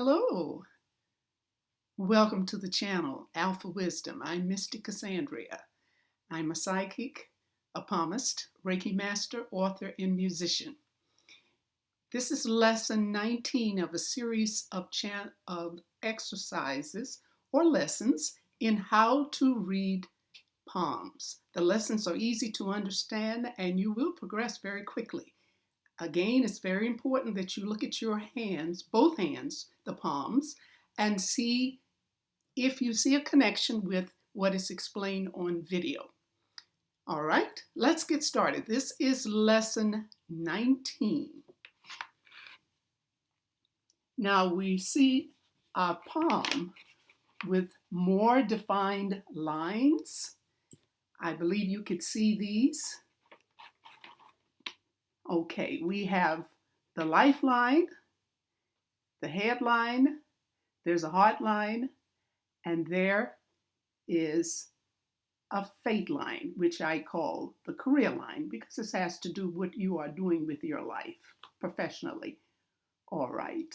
Hello, welcome to the channel, Alpha Wisdom. I'm Mystic Cassandria. I'm a psychic, a palmist, Reiki master, author, and musician. This is lesson 19 of a series of exercises or lessons in how to read palms. The lessons are easy to understand and you will progress very quickly. Again, it's very important that you look at your hands, both hands, the palms, and see if you see a connection with what is explained on video. All right, let's get started. This is lesson 19. Now we see our palm with more defined lines. I believe you could see these. Okay, we have the lifeline, the headline, there's a heart line, and there is a fate line, which I call the career line, because this has to do what you are doing with your life professionally. All right.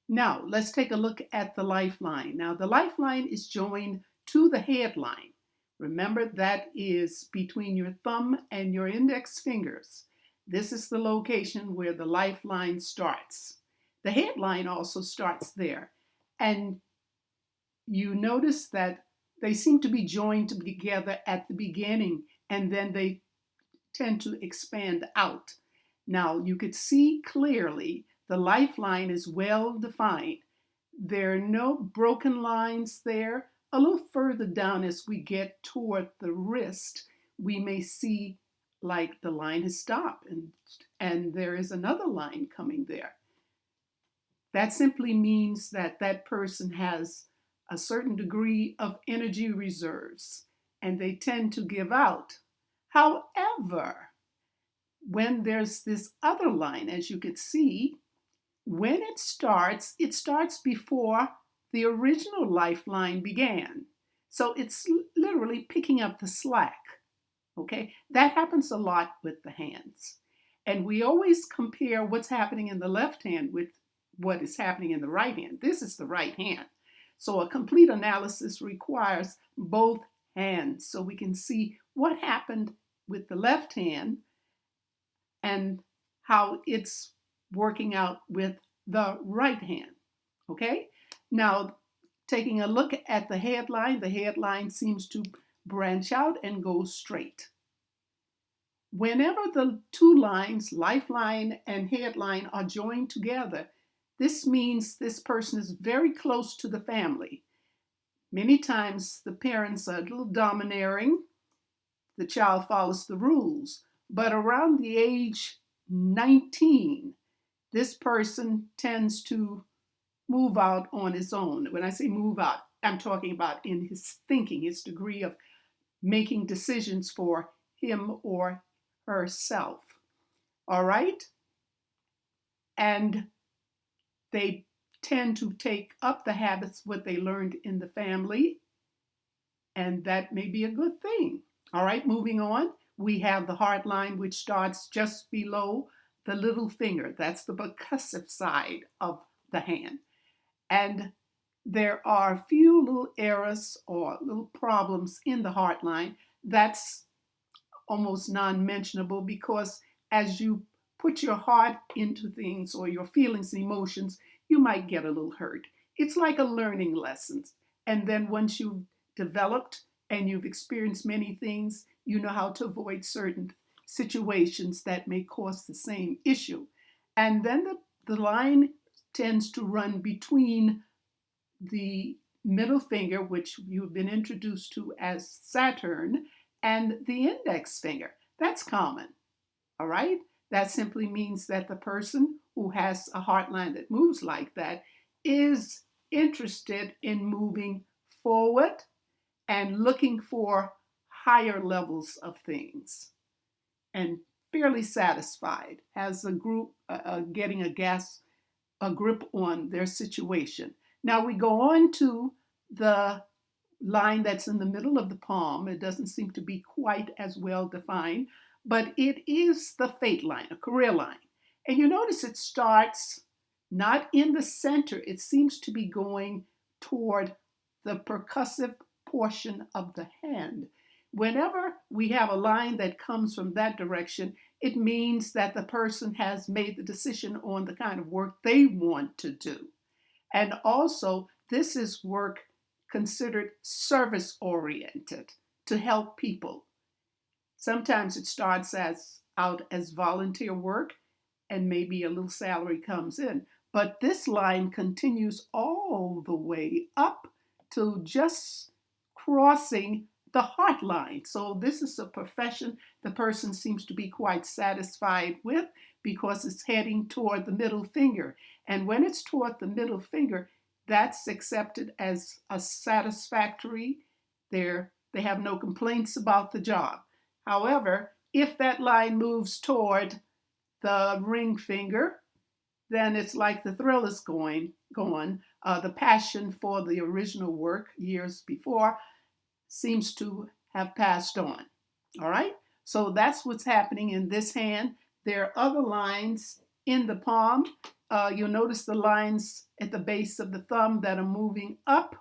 Now, let's take a look at the lifeline. Now, the lifeline is joined to the headline. Remember, that is between your thumb and your index fingers. This is the location where the lifeline starts. The headline also starts there. And you notice that they seem to be joined together at the beginning, and then they tend to expand out. Now, you could see clearly the lifeline is well defined. There are no broken lines there. A little further down as we get toward the wrist, we may see like the line has stopped and there is another line coming there. That simply means that that person has a certain degree of energy reserves and they tend to give out. However, when there's this other line, as you could see, when it starts before the original lifeline began. So it's literally picking up the slack. Okay, that happens a lot with the hands. And we always compare what's happening in the left hand with what is happening in the right hand. This is the right hand. So a complete analysis requires both hands so we can see what happened with the left hand and how it's working out with the right hand. Okay, now taking a look at the headline seems to branch out and go straight. Whenever the two lines, lifeline and headline, are joined together, this means this person is very close to the family. Many times the parents are a little domineering. The child follows the rules. But around the age 19, this person tends to move out on his own. When I say move out, I'm talking about in his thinking, his degree of making decisions for him or herself. All right? And they tend to take up the habits, what they learned in the family, and that may be a good thing. All right, moving on, we have the heart line, which starts just below the little finger. That's the percussive side of the hand. And there are a few little errors or little problems in the heart line. That's almost non-mentionable because as you put your heart into things or your feelings and emotions, you might get a little hurt. It's like a learning lesson. And then once you've developed and you've experienced many things, you know how to avoid certain situations that may cause the same issue. And then the line tends to run between the middle finger, which you've been introduced to as Saturn, and the index finger. That's common, all right? That simply means that the person who has a heart line that moves like that is interested in moving forward and looking for higher levels of things and fairly satisfied, has a group getting a grip on their situation. Now we go on to the line that's in the middle of the palm. It doesn't seem to be quite as well defined, but it is the fate line, a career line. And you notice it starts not in the center. It seems to be going toward the percussive portion of the hand. Whenever we have a line that comes from that direction, it means that the person has made the decision on the kind of work they want to do. And also, this is work considered service oriented to help people. Sometimes it starts out as volunteer work and maybe a little salary comes in. But this line continues all the way up to just crossing the heart line. So this is a profession the person seems to be quite satisfied with because it's heading toward the middle finger. And when it's toward the middle finger, that's accepted as a satisfactory. They have no complaints about the job. However, if that line moves toward the ring finger, then it's like the thrill is gone. The passion for the original work years before seems to have passed on. All right? So that's what's happening in this hand. There are other lines in the palm. You'll notice the lines at the base of the thumb that are moving up.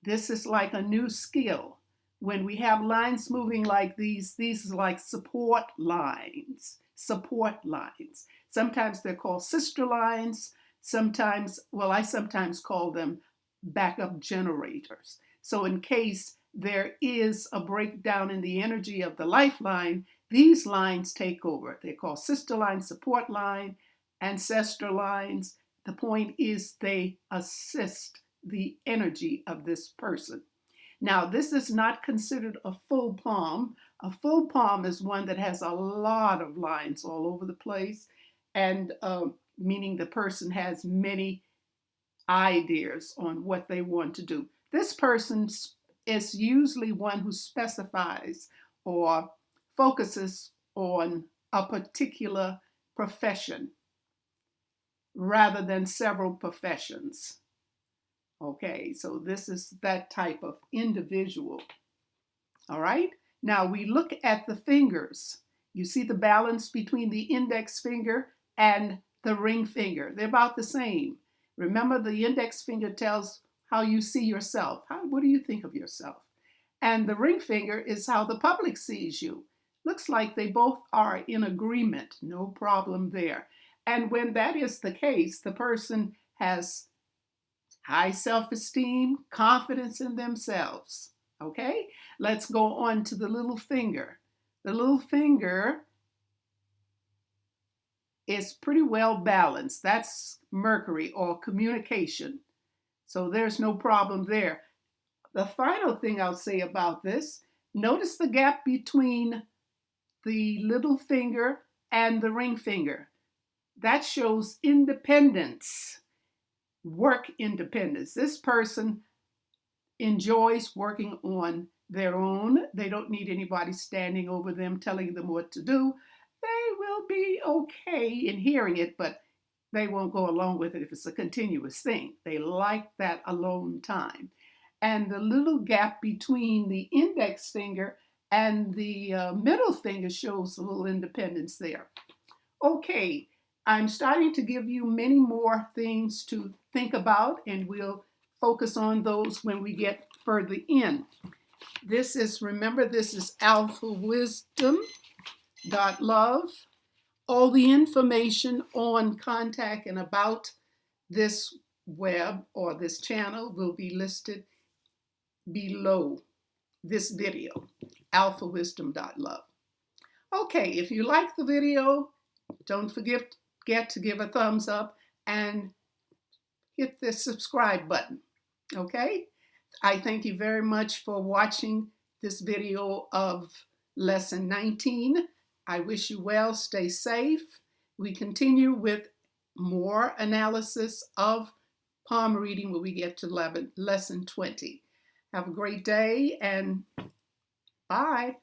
This is like a new skill. When we have lines moving like these are like support lines. Support lines. Sometimes they're called sister lines. I sometimes call them backup generators. So in case there is a breakdown in the energy of the lifeline, these lines take over. They're called sister lines, support line, ancestor lines. The point is they assist the energy of this person. Now, this is not considered a full palm. A full palm is one that has a lot of lines all over the place, and meaning the person has many ideas on what they want to do. This person is usually one who specifies or focuses on a particular profession rather than several professions. Okay, so this is that type of individual. All right, now we look at the fingers. You see the balance between the index finger and the ring finger. They're about the same. Remember, the index finger tells how you see yourself. What do you think of yourself? And the ring finger is how the public sees you. Looks like they both are in agreement. No problem there. And when that is the case, the person has high self-esteem, confidence in themselves. Okay? Let's go on to the little finger. The little finger is pretty well balanced. That's Mercury or communication. So there's no problem there. The final thing I'll say about this, notice the gap between the little finger and the ring finger. That shows independence. Work independence. This person enjoys working on their own. They don't need anybody standing over them telling them what to do. They will be okay in hearing it, but they won't go along with it if it's a continuous thing. They like that alone time. And the little gap between the index finger and the middle finger shows a little independence there. Okay, I'm starting to give you many more things to think about, and we'll focus on those when we get further in. Remember, this is Alphawisdom.love. All the information on, contact, and about this web or this channel will be listed below this video, Alphawisdom.love. Okay, if you like the video, don't forget to give a thumbs up and hit the subscribe button. Okay? I thank you very much for watching this video of lesson 19. I wish you well. Stay safe. We continue with more analysis of palm reading when we get to lesson 20. Have a great day and bye.